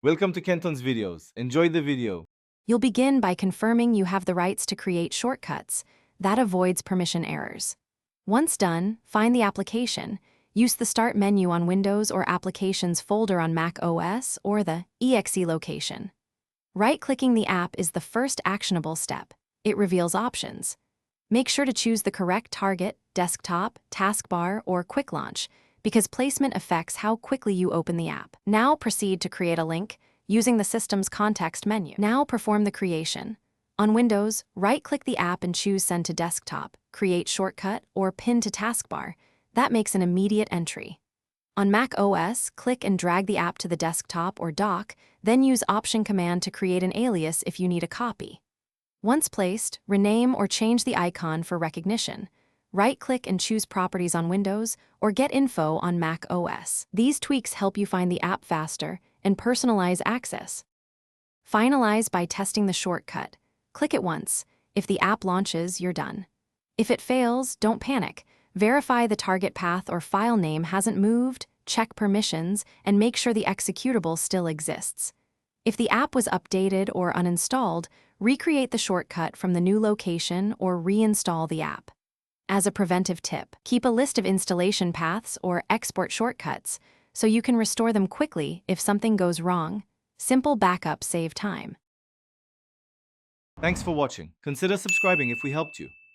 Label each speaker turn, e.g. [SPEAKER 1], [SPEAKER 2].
[SPEAKER 1] Welcome to Kenton's videos. Enjoy the video.
[SPEAKER 2] You'll begin by confirming you have the rights to create shortcuts. That avoids permission errors. Once done, find the application. Use the Start menu on Windows or Applications folder on macOS or the exe location. Right-clicking the app is the first actionable step. It reveals options. Make sure to choose the correct target, desktop, taskbar, or quick launch, because placement affects how quickly you open the app. Now proceed to create a link using the system's context menu. Now perform the creation. On Windows, right-click the app and choose Send to Desktop, Create Shortcut, or Pin to Taskbar. That makes an immediate entry. On macOS, click and drag the app to the desktop or dock, then use Option Command to create an alias if you need a copy. Once placed, rename or change the icon for recognition. Right-click and choose Properties on Windows or Get Info on macOS. These tweaks help you find the app faster and personalize access. Finalize by testing the shortcut. Click it once. If the app launches, you're done. If it fails, don't panic. Verify the target path or file name hasn't moved, check permissions, and make sure the executable still exists. If the app was updated or uninstalled, recreate the shortcut from the new location or reinstall the app. As a preventive tip, keep a list of installation paths or export shortcuts so you can restore them quickly if something goes wrong. Simple backups save time.
[SPEAKER 1] Thanks for watching. Consider subscribing if we helped you.